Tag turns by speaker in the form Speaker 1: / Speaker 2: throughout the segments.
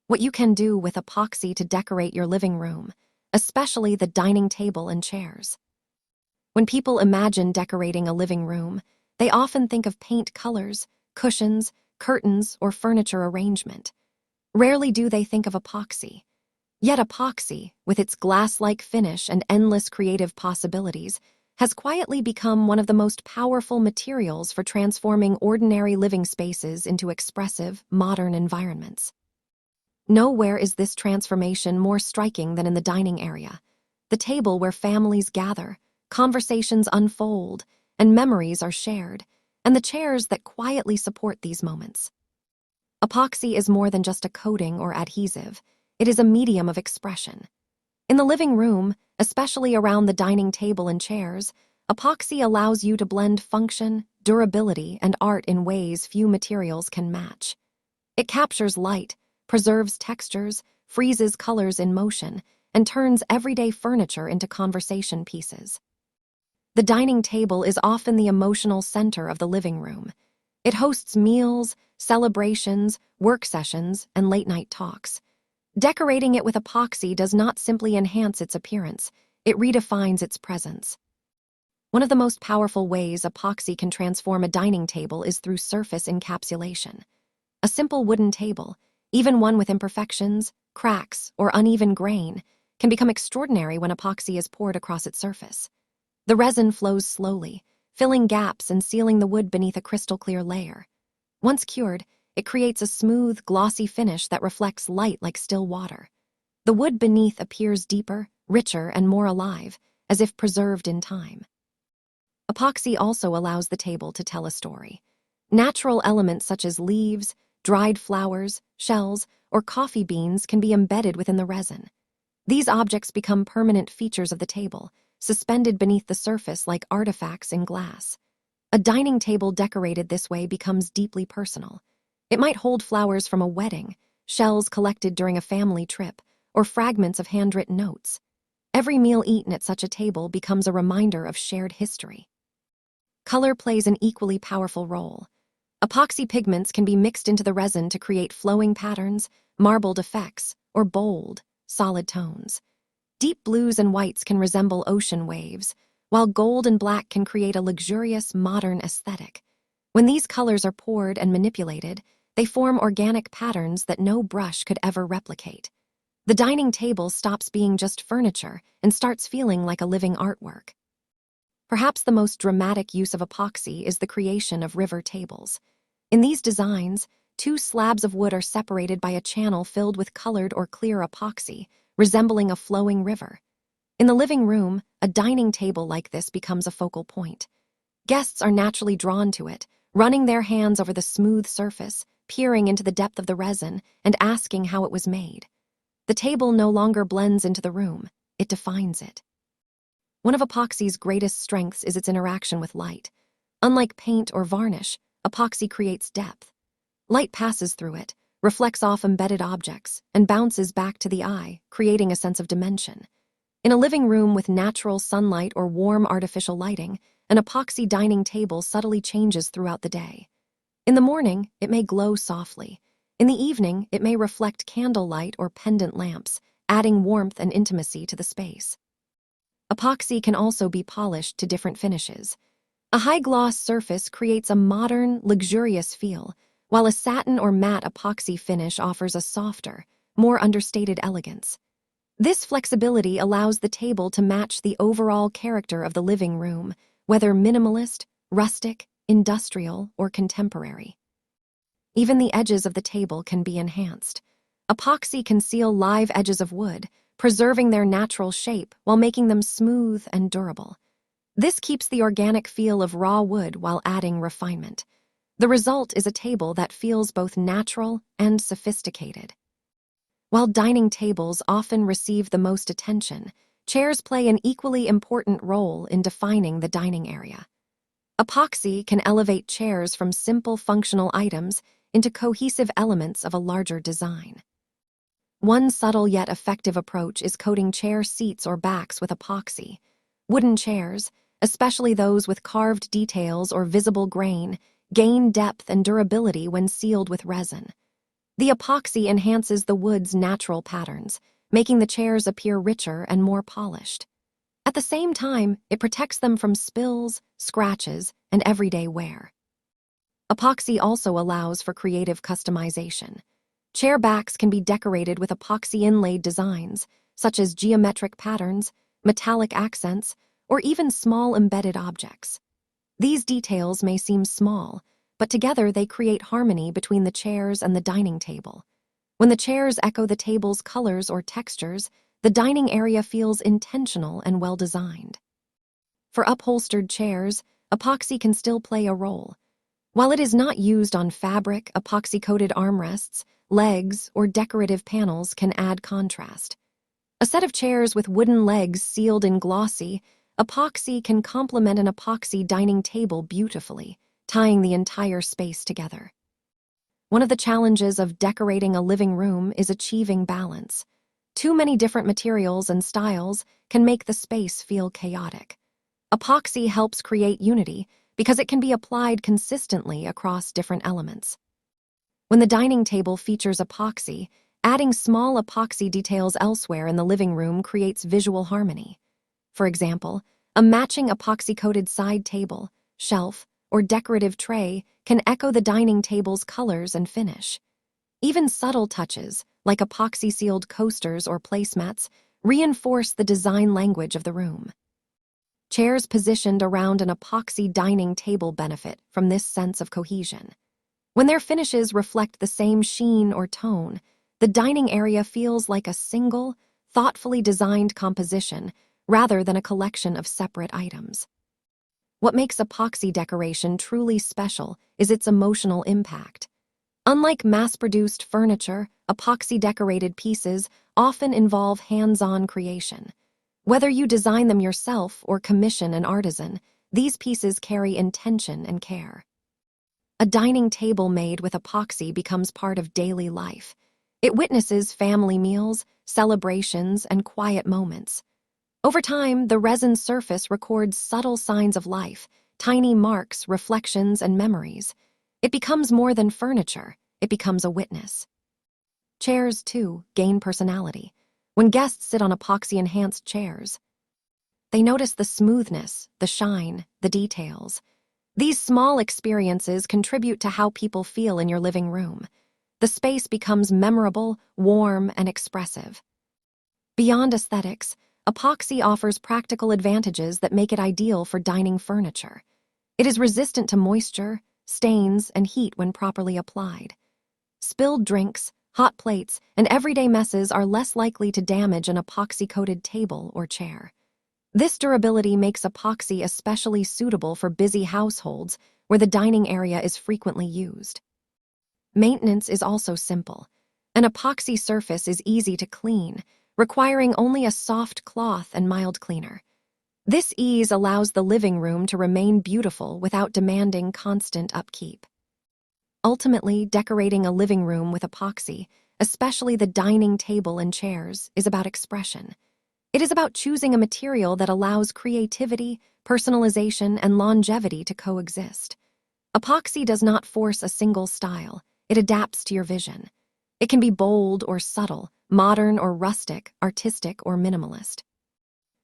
Speaker 1: what you can do with epoxy to decorate your living room, especially the dining table and chairs. When people imagine decorating a living room, they often think of paint colors, cushions, curtains, or furniture arrangement. Rarely do they think of epoxy. Yet epoxy, with its glass-like finish and endless creative possibilities, has quietly become one of the most powerful materials for transforming ordinary living spaces into expressive, modern environments. Nowhere is this transformation more striking than in the dining area, the table where families gather, conversations unfold, and memories are shared, and the chairs that quietly support these moments. Epoxy is more than just a coating or adhesive. It is a medium of expression. In the living room, especially around the dining table and chairs, epoxy allows you to blend function, durability, and art in ways few materials can match. It captures light, preserves textures, freezes colors in motion, and turns everyday furniture into conversation pieces. The dining table is often the emotional center of the living room. It hosts meals, celebrations, work sessions, and late-night talks. Decorating it with epoxy does not simply enhance its appearance, it redefines its presence. One of the most powerful ways epoxy can transform a dining table is through surface encapsulation. A simple wooden table, even one with imperfections, cracks, or uneven grain, can become extraordinary when epoxy is poured across its surface. The resin flows slowly, filling gaps and sealing the wood beneath a crystal-clear layer. Once cured, it creates a smooth, glossy finish that reflects light like still water. The wood beneath appears deeper, richer, and more alive, as if preserved in time. Epoxy also allows the table to tell a story. Natural elements such as leaves, dried flowers, shells, or coffee beans can be embedded within the resin. These objects become permanent features of the table, suspended beneath the surface like artifacts in glass. A dining table decorated this way becomes deeply personal. It might hold flowers from a wedding, shells collected during a family trip, or fragments of handwritten notes. Every meal eaten at such a table becomes a reminder of shared history. Color plays an equally powerful role. Epoxy pigments can be mixed into the resin to create flowing patterns, marbled effects, or bold, solid tones. Deep blues and whites can resemble ocean waves, while gold and black can create a luxurious, modern aesthetic. When these colors are poured and manipulated, they form organic patterns that no brush could ever replicate. The dining table stops being just furniture and starts feeling like a living artwork. Perhaps the most dramatic use of epoxy is the creation of river tables. In these designs, two slabs of wood are separated by a channel filled with colored or clear epoxy, resembling a flowing river. In the living room, a dining table like this becomes a focal point. Guests are naturally drawn to it, running their hands over the smooth surface, peering into the depth of the resin, and asking how it was made. The table no longer blends into the room, it defines it. One of epoxy's greatest strengths is its interaction with light. Unlike paint or varnish, epoxy creates depth. Light passes through it, reflects off embedded objects, and bounces back to the eye, creating a sense of dimension. In a living room with natural sunlight or warm artificial lighting, an epoxy dining table subtly changes throughout the day. In the morning, it may glow softly. In the evening, it may reflect candlelight or pendant lamps, adding warmth and intimacy to the space. Epoxy can also be polished to different finishes. A high-gloss surface creates a modern, luxurious feel, while a satin or matte epoxy finish offers a softer, more understated elegance. This flexibility allows the table to match the overall character of the living room, whether minimalist, rustic, industrial, or contemporary. Even the edges of the table can be enhanced. Epoxy can seal live edges of wood, preserving their natural shape while making them smooth and durable. This keeps the organic feel of raw wood while adding refinement. The result is a table that feels both natural and sophisticated. While dining tables often receive the most attention, chairs play an equally important role in defining the dining area. Epoxy can elevate chairs from simple functional items into cohesive elements of a larger design. One subtle yet effective approach is coating chair seats or backs with epoxy. Wooden chairs, especially those with carved details or visible grain, gain depth and durability when sealed with resin. The epoxy enhances the wood's natural patterns, making the chairs appear richer and more polished. At the same time, it protects them from spills, scratches, and everyday wear. Epoxy also allows for creative customization. Chair backs can be decorated with epoxy inlaid designs, such as geometric patterns, metallic accents, or even small embedded objects. These details may seem small, but together they create harmony between the chairs and the dining table. When the chairs echo the table's colors or textures, the dining area feels intentional and well-designed. For upholstered chairs, epoxy can still play a role. While it is not used on fabric, epoxy-coated armrests, legs, or decorative panels can add contrast. A set of chairs with wooden legs sealed in glossy, epoxy can complement an epoxy dining table beautifully, tying the entire space together. One of the challenges of decorating a living room is achieving balance. Too many different materials and styles can make the space feel chaotic. Epoxy helps create unity because it can be applied consistently across different elements. When the dining table features epoxy, adding small epoxy details elsewhere in the living room creates visual harmony. For example, a matching epoxy-coated side table, shelf, or decorative tray can echo the dining table's colors and finish. Even subtle touches, like epoxy-sealed coasters or placemats, reinforce the design language of the room. Chairs positioned around an epoxy dining table benefit from this sense of cohesion. When their finishes reflect the same sheen or tone, the dining area feels like a single, thoughtfully designed composition rather than a collection of separate items. What makes epoxy decoration truly special is its emotional impact. Unlike mass-produced furniture, epoxy-decorated pieces often involve hands-on creation. Whether you design them yourself or commission an artisan, these pieces carry intention and care. A dining table made with epoxy becomes part of daily life. It witnesses family meals, celebrations, and quiet moments. Over time, the resin surface records subtle signs of life, tiny marks, reflections, and memories. It becomes more than furniture, it becomes a witness. Chairs, too, gain personality. When guests sit on epoxy-enhanced chairs, they notice the smoothness, the shine, the details. These small experiences contribute to how people feel in your living room. The space becomes memorable, warm, and expressive. Beyond aesthetics, epoxy offers practical advantages that make it ideal for dining furniture. It is resistant to moisture, stains, and heat when properly applied. Spilled drinks, hot plates, and everyday messes are less likely to damage an epoxy-coated table or chair. This durability makes epoxy especially suitable for busy households where the dining area is frequently used. Maintenance is also simple. An epoxy surface is easy to clean, requiring only a soft cloth and mild cleaner. This ease allows the living room to remain beautiful without demanding constant upkeep. Ultimately, decorating a living room with epoxy, especially the dining table and chairs, is about expression. It is about choosing a material that allows creativity, personalization, and longevity to coexist. Epoxy does not force a single style, it adapts to your vision. It can be bold or subtle, modern or rustic, artistic or minimalist.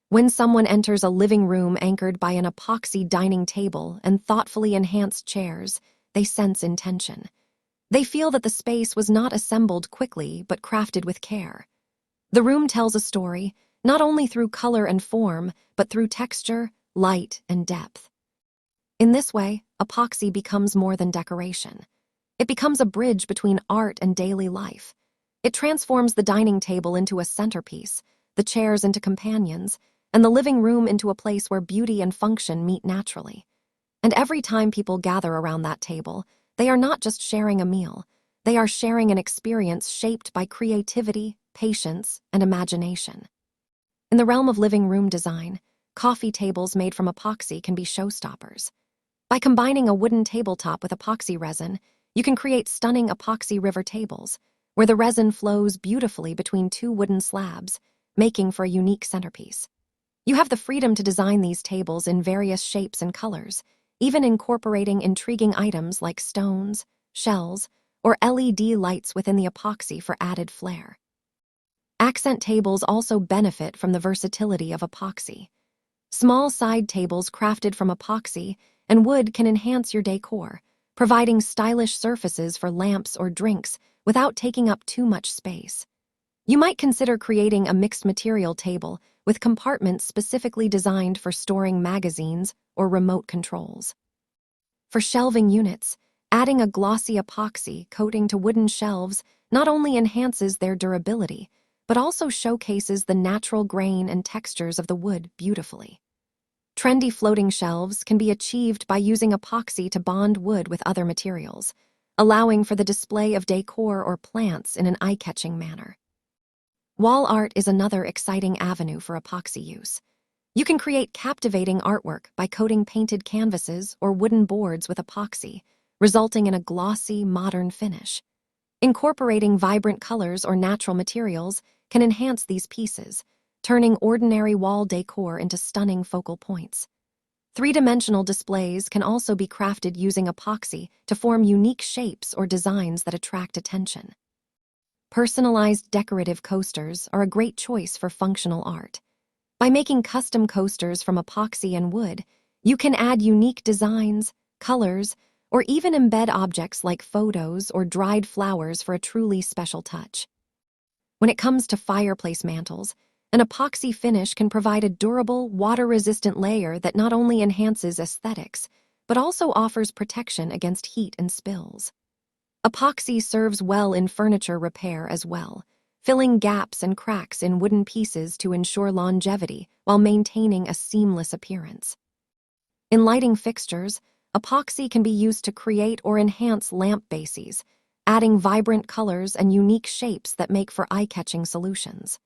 Speaker 1: When someone enters a living room anchored by an epoxy dining table and thoughtfully enhanced chairs, they sense intention. They feel that the space was not assembled quickly but crafted with care. The room tells a story, not only through color and form, but through texture, light, and depth. In this way, epoxy becomes more than decoration. It becomes a bridge between art and daily life. It transforms the dining table into a centerpiece, the chairs into companions, and the living room into a place where beauty and function meet naturally. And every time people gather around that table, they are not just sharing a meal, they are sharing an experience shaped by creativity, patience, and imagination. In the realm of living room design, coffee tables made from epoxy can be showstoppers. By combining a wooden tabletop with epoxy resin, you can create stunning epoxy river tables, where the resin flows beautifully between two wooden slabs, making for a unique centerpiece. You have the freedom to design these tables in various shapes and colors, even incorporating intriguing items like stones, shells, or LED lights within the epoxy for added flair. Accent tables also benefit from the versatility of epoxy. Small side tables crafted from epoxy and wood can enhance your decor, providing stylish surfaces for lamps or drinks without taking up too much space. You might consider creating a mixed material table with compartments specifically designed for storing magazines or remote controls. For shelving units, adding a glossy epoxy coating to wooden shelves not only enhances their durability, but also showcases the natural grain and textures of the wood beautifully. Trendy floating shelves can be achieved by using epoxy to bond wood with other materials, allowing for the display of decor or plants in an eye-catching manner. Wall art is another exciting avenue for epoxy use. You can create captivating artwork by coating painted canvases or wooden boards with epoxy, resulting in a glossy, modern finish. Incorporating vibrant colors or natural materials can enhance these pieces, turning ordinary wall decor into stunning focal points. Three-dimensional displays can also be crafted using epoxy to form unique shapes or designs that attract attention. Personalized decorative coasters are a great choice for functional art. By making custom coasters from epoxy and wood, you can add unique designs, colors, or even embed objects like photos or dried flowers for a truly special touch. When it comes to fireplace mantles, an epoxy finish can provide a durable, water-resistant layer that not only enhances aesthetics, but also offers protection against heat and spills. Epoxy serves well in furniture repair as well, filling gaps and cracks in wooden pieces to ensure longevity while maintaining a seamless appearance. In lighting fixtures, epoxy can be used to create or enhance lamp bases, adding vibrant colors and unique shapes that make for eye-catching solutions.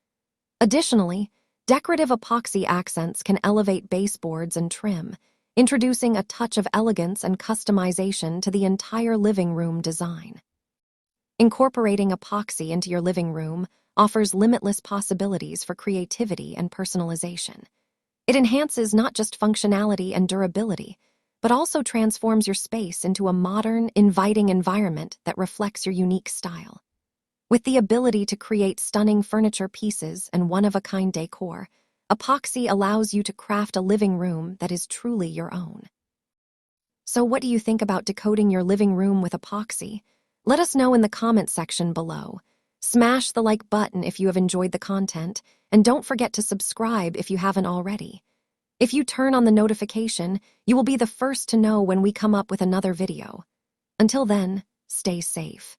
Speaker 1: Additionally, decorative epoxy accents can elevate baseboards and trim, introducing a touch of elegance and customization to the entire living room design. Incorporating epoxy into your living room offers limitless possibilities for creativity and personalization. It enhances not just functionality and durability, but also transforms your space into a modern, inviting environment that reflects your unique style. With the ability to create stunning furniture pieces and one-of-a-kind decor, epoxy allows you to craft a living room that is truly your own. So what do you think about decoding your living room with epoxy? Let us know in the comment section below. Smash the like button if you have enjoyed the content, and don't forget to subscribe if you haven't already. If you turn on the notification, you will be the first to know when we come up with another video. Until then, stay safe.